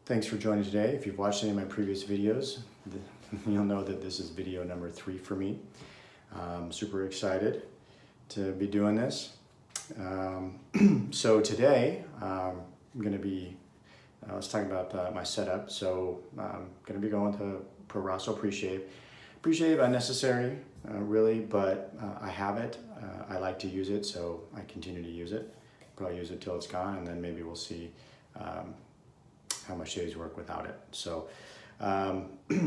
Thanks for joining today. If you've watched any of my previous videos, you'll know that this is video number 3 for me. I'm super excited to be doing this. So today, I'm going to be, let's talk about my setup. So I'm going to be going to Pro Rosso Pre-Shave. Pre-Shave, unnecessary, really, but I have it. I like to use it, so I continue to use it. Probably use it till it's gone, and then maybe we'll see how much days work without it. So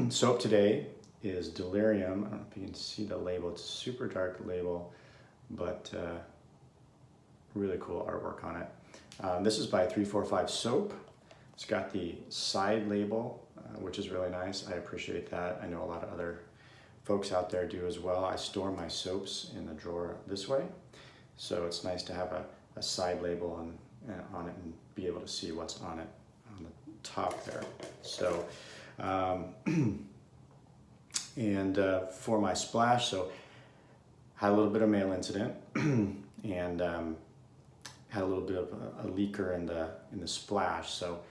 soap today is Delirium. I don't know if you can see the label. It's a super dark label, but really cool artwork on it. This is by 345 Soap. It's got the side label, which is really nice. I appreciate that. I know a lot of other folks out there do as well. I store my soaps in the drawer this way, so it's nice to have a side label on it and be able to see what's on it on the top there. So and for my splash, so had a little bit of mail incident and had a little bit of a leaker in the splash, so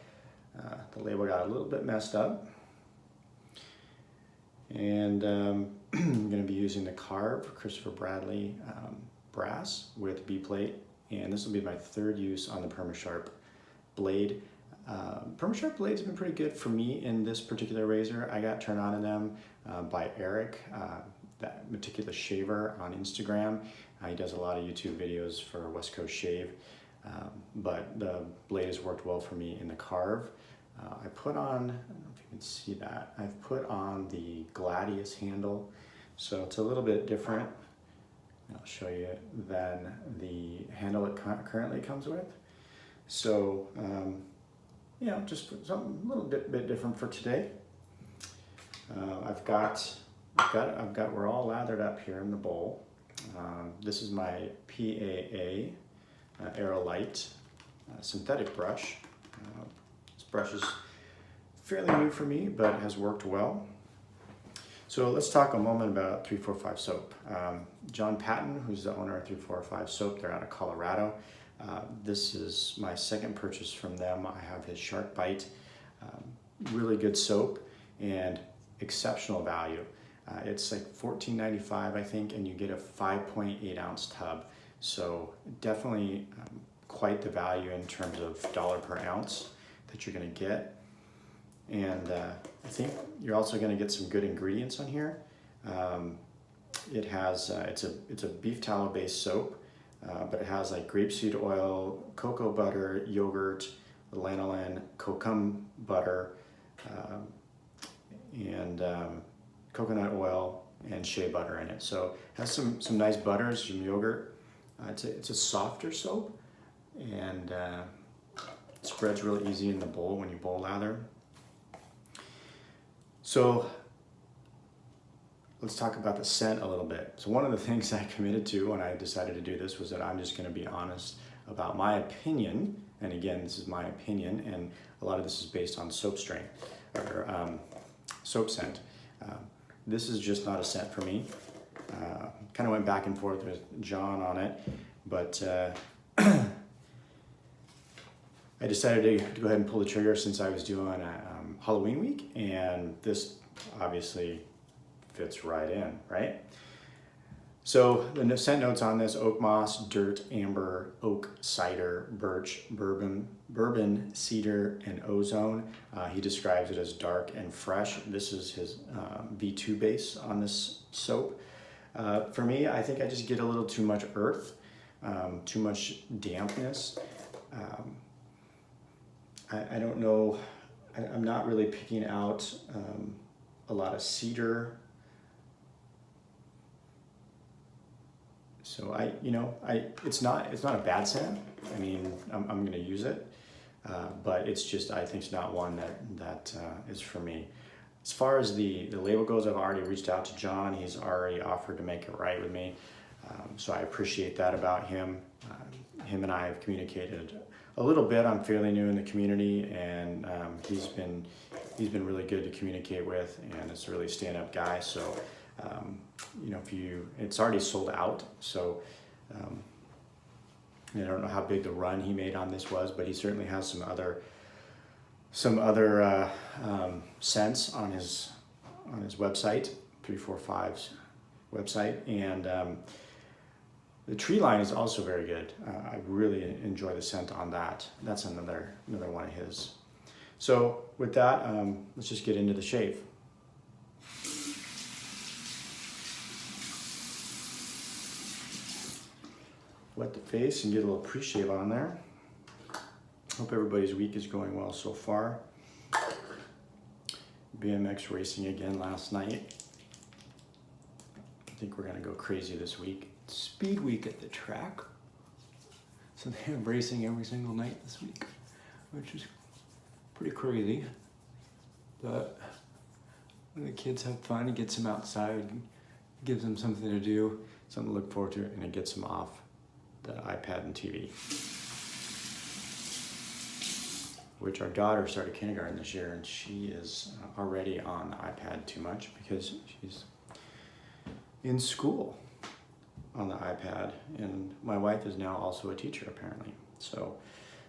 the label got a little bit messed up. And I'm going to be using the Carve Christopher Bradley brass with B-plate, and this will be my 3rd use on the PermaSharp blade. PermaSharp blades have been pretty good for me in this particular razor. I got turned on to them by Eric, that meticulous shaver on Instagram. He does a lot of YouTube videos for West Coast Shave, but the blade has worked well for me in the Carve. I put on, I don't know if you can see that, I've put on the Gladius handle, so it's a little bit different, I'll show you, than the handle it currently comes with. So, you know, just something a little bit different for today. We're all lathered up here in the bowl. This is my PAA Aerolite synthetic brush. This brush is fairly new for me, but has worked well. So let's talk a moment about 345 Soap. John Patton, who's the owner of 345 Soap, they're out of Colorado. This is my 2nd purchase from them. I have his Shark Bite, really good soap and exceptional value. It's like $14.95, I think, and you get a 5.8 ounce tub. So definitely quite the value in terms of dollar per ounce that you're gonna get. And I think you're also gonna get some good ingredients on here. It has, it's a beef tallow based soap, but it has like grapeseed oil, cocoa butter, yogurt, lanolin, kokum butter, and coconut oil and shea butter in it. So it has some nice butters, some yogurt. It's a softer soap, and it spreads really easy in the bowl when you bowl lather. So let's talk about the scent a little bit. So one of the things I committed to when I decided to do this was that I'm just going to be honest about my opinion. And again, this is my opinion, and a lot of this is based on soap strength or soap scent. This is just not a scent for me. Kind of went back and forth with John on it, but I decided to go ahead and pull the trigger since I was doing Halloween week, and this obviously fits right in, right? So the scent notes on this: oak moss, dirt, amber, oak, cider, birch, bourbon, cedar, and ozone. He describes it as dark and fresh. This is his V2 base on this soap. For me, I think I just get a little too much earth, too much dampness. I don't know, I'm not really picking out a lot of cedar. So it's not a bad scent. I mean, I'm gonna use it, but it's just, I think it's not one that is for me. As far as the label goes, I've already reached out to John. He's already offered to make it right with me. So I appreciate that about him. Him and I have communicated a little bit. I'm fairly new in the community, and he's been really good to communicate with, and is a really stand-up guy. So you know, it's already sold out. So I don't know how big the run he made on this was, but he certainly has some other some other scents on his website, 345's website, and the tree line is also very good. I really enjoy the scent on that. That's another one of his. So with that, let's just get into the shave. Wet the face and get a little pre-shave on there. Hope everybody's week is going well so far. BMX racing again last night. I think we're gonna go crazy this week. It's speed week at the track. So they have racing every single night this week, which is pretty crazy. But when the kids have fun, it gets them outside, gives them something to do, something to look forward to, and it gets them off the iPad and TV. Which our daughter started kindergarten this year, and she is already on the iPad too much because she's in school on the iPad, and my wife is now also a teacher apparently. So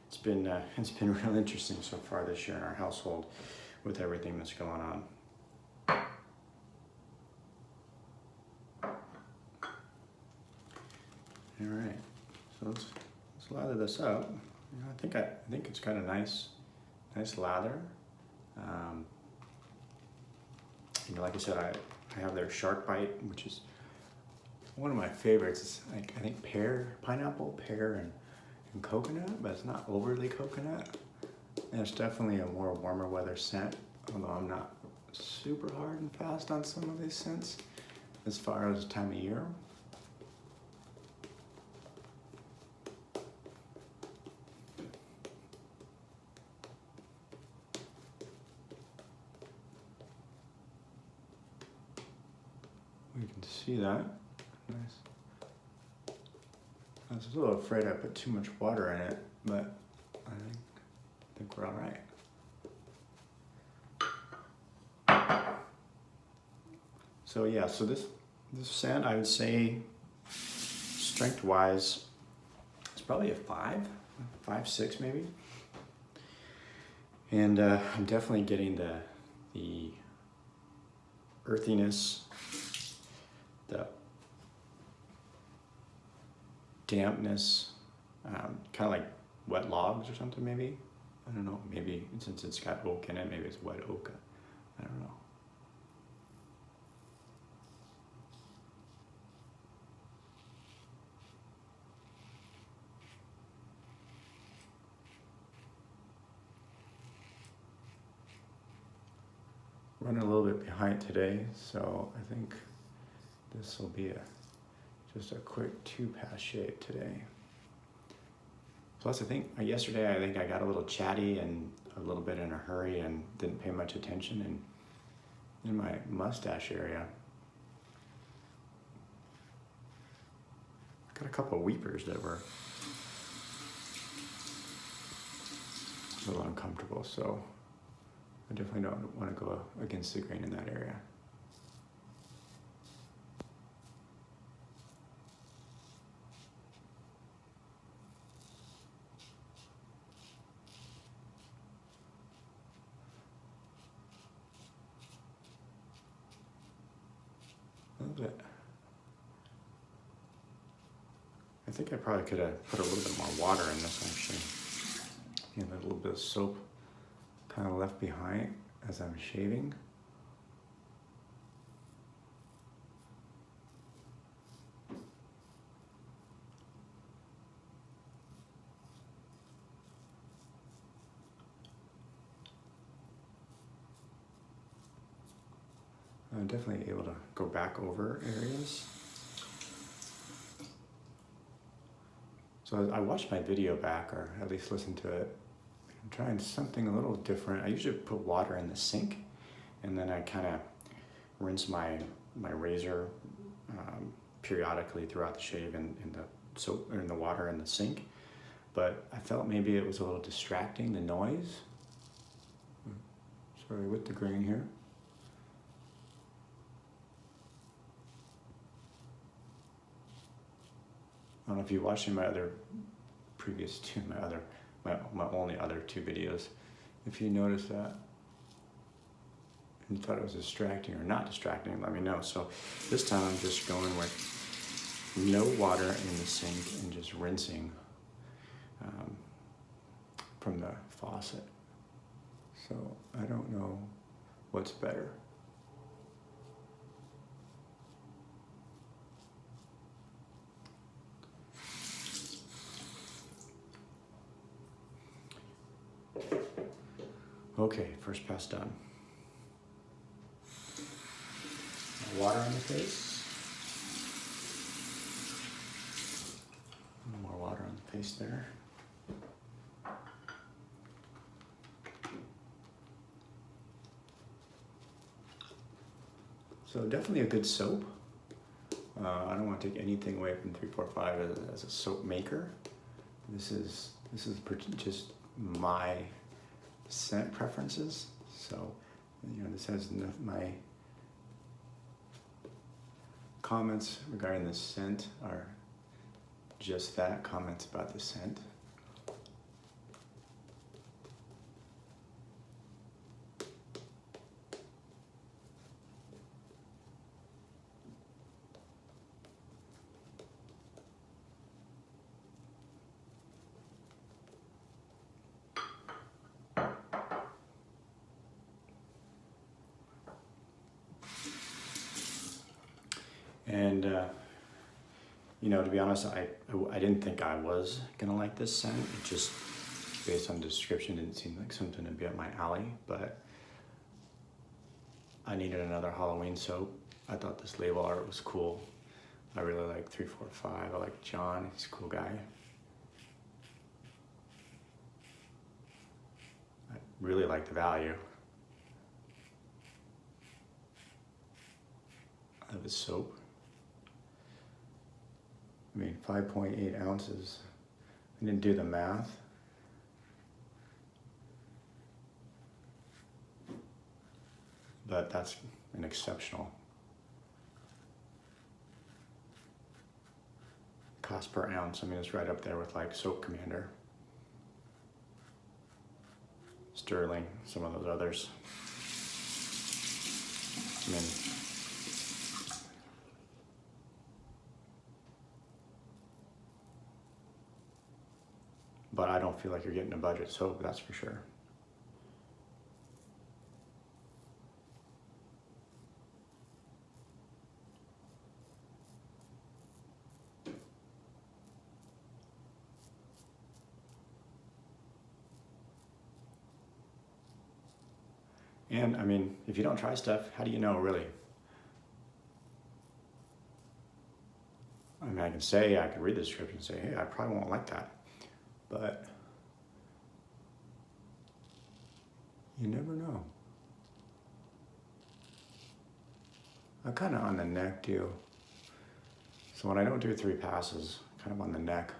it's been real interesting so far this year in our household with everything that's going on. All right, so let's lather this up. You know, I think it's got a nice lather. You know, like I said, I have their shark bite, which is one of my favorites. It's like, I think pineapple, pear, and coconut, but it's not overly coconut. And it's definitely a more warmer weather scent, although I'm not super hard and fast on some of these scents as far as time of year. You can see that. Nice. I was a little afraid I put too much water in it, but I think we're all right. So yeah, so this scent, I would say, strength-wise, it's probably a 5, 6 maybe. And I'm definitely getting the earthiness, the dampness, kind of like wet logs or something maybe. I don't know, maybe since it's got oak in it, maybe it's wet oak. I don't know. Running a little bit behind today, so I think this will be just a quick 2-pass shave today. Plus, I think yesterday I got a little chatty and a little bit in a hurry and didn't pay much attention in my mustache area. Got a couple of weepers that were a little uncomfortable, so I definitely don't want to go against the grain in that area. A little bit. I think I probably could have put a little bit more water in this actually. And a little bit of soap kind of left behind as I'm shaving. I'm definitely able to go back over areas. So I watched my video back, or at least listened to it. I'm trying something a little different. I usually put water in the sink, and then I kind of rinse my razor periodically throughout the shave in the soap or in the water in the sink. But I felt maybe it was a little distracting, the noise. Sorry, with the grain here. I don't know if you watched my other previous two, my only other two videos, if you notice that and thought it was distracting or not distracting, let me know. So this time I'm just going with no water in the sink and just rinsing from the faucet. So I don't know what's better. Okay, first pass done. Water on the face. More water on the face there. So definitely a good soap. I don't want to take anything away from 345 as a soap maker. This is just my scent preferences. So, this has my comments regarding the scent are just that, comments about the scent. And, to be honest, I didn't think I was gonna like this scent. It just, based on the description, didn't seem like something to be up my alley, but I needed another Halloween soap. I thought this label art was cool. I really like 345. I like John, he's a cool guy. I really like the value of his soap. 5.8 ounces. I didn't do the math. But that's an exceptional cost per ounce. It's right up there with like Soap Commander, Sterling, some of those others. But I don't feel like you're getting a budget soap, that's for sure. And if you don't try stuff, how do you know, really? I could read the description and say, hey, I probably won't like that. But you never know. I'm kind of on the neck too. So when I don't do 3 passes, kind of on the neck.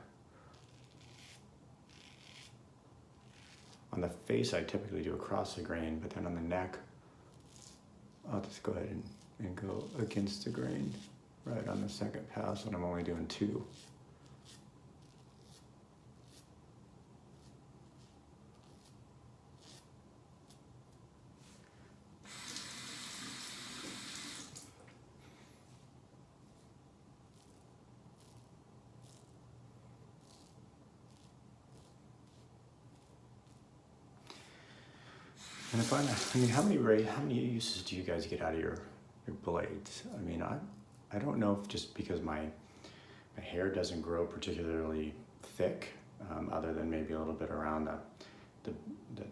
On the face, I typically do across the grain, but then on the neck, I'll just go ahead and go against the grain right on the second pass when I'm only doing 2. And how many uses do you guys get out of your blades? I don't know if just because my hair doesn't grow particularly thick, other than maybe a little bit around the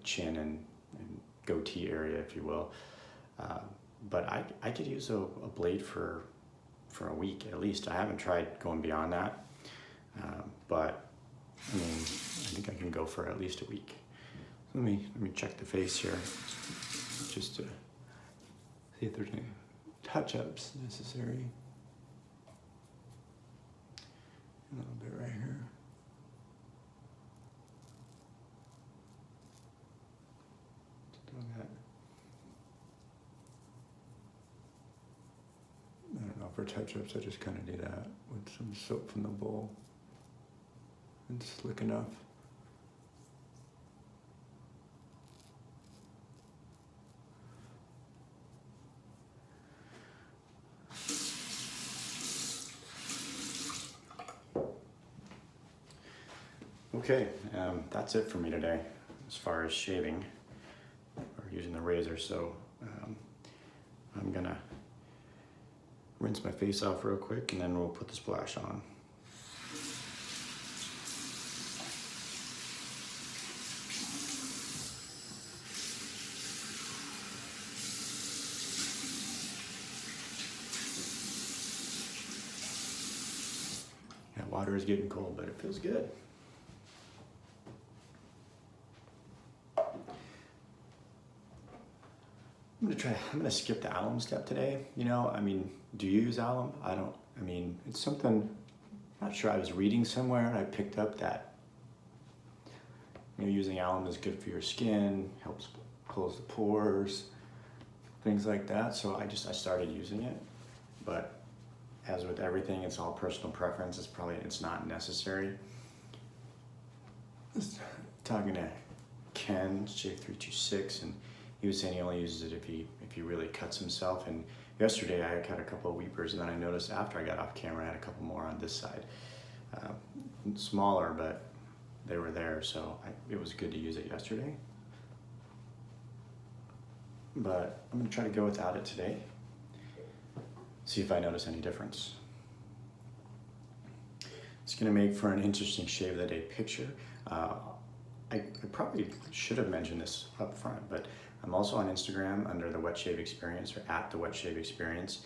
chin and goatee area, if you will. But I could use a blade for a week at least. I haven't tried going beyond that, but I think I can go for at least a week. Let me check the face here, just to see if there's any touch-ups necessary. A little bit right here. Doing that. I don't know, for touch-ups, I just kind of do that with some soap from the bowl. And slick enough. Okay, that's it for me today as far as shaving or using the razor. So I'm gonna rinse my face off real quick and then we'll put the splash on. Yeah, water is getting cold, but it feels good. I'm gonna skip the alum step today. You know, I mean, do you use alum? I mean, it's something, I'm not sure, I was reading somewhere and I picked up that, you know, using alum is good for your skin, helps close the pores, things like that. So I started using it, but as with everything, it's all personal preference. It's not necessary. I was talking to Ken, J326, and he was saying he only uses it if he really cuts himself. And yesterday I cut a couple of weepers, and then I noticed after I got off camera I had a couple more on this side. Smaller, but they were there, so it was good to use it yesterday. But I'm gonna try to go without it today. See if I notice any difference. It's gonna make for an interesting shave of the day picture. I probably should have mentioned this up front, but I'm also on Instagram under the Wet Shave Experience, or at the Wet Shave Experience.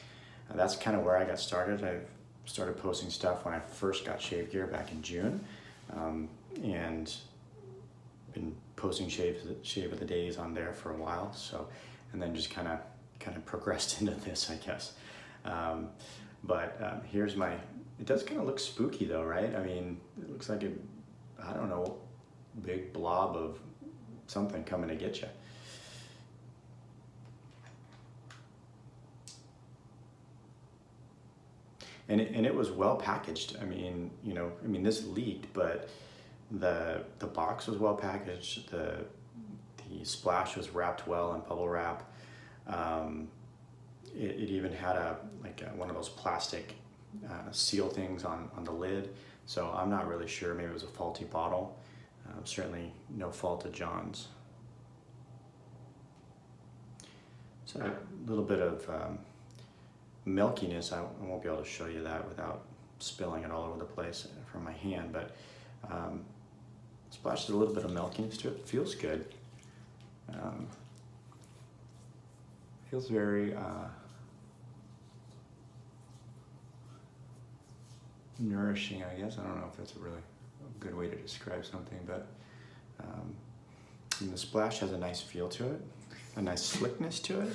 That's kind of where I got started. I started posting stuff when I first got shave gear back in June, and been posting shave of the days on there for a while. So, and then just kind of progressed into this, I guess. Here's my. It does kind of look spooky though, right? I mean, it looks like I don't know, big blob of something coming to get you. And it was well packaged. I mean, you know, this leaked, but the box was well packaged. The splash was wrapped well in bubble wrap. It even had one of those plastic seal things on the lid. So I'm not really sure. Maybe it was a faulty bottle. Certainly no fault of John's. So a little bit of milkiness. I won't be able to show you that without spilling it all over the place from my hand, but splashes a little bit of milkiness to it. It feels good. Feels very nourishing, I guess. I don't know if that's a really good way to describe something, but and the splash has a nice feel to it, a nice slickness to it.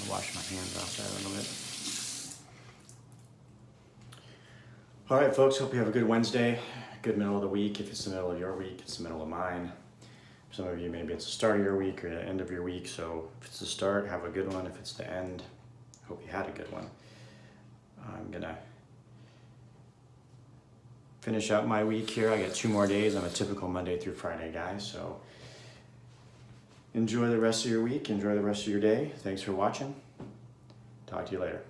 I'll wash my hands off that a little bit. All right, folks, hope you have a good Wednesday, good middle of the week. If it's the middle of your week, it's the middle of mine. For some of you, maybe it's the start of your week or the end of your week. So if it's the start, have a good one. If it's the end, hope you had a good one. I'm gonna finish out my week here. I got 2 more days. I'm a typical Monday through Friday guy, so enjoy the rest of your week. Enjoy the rest of your day. Thanks for watching. Talk to you later.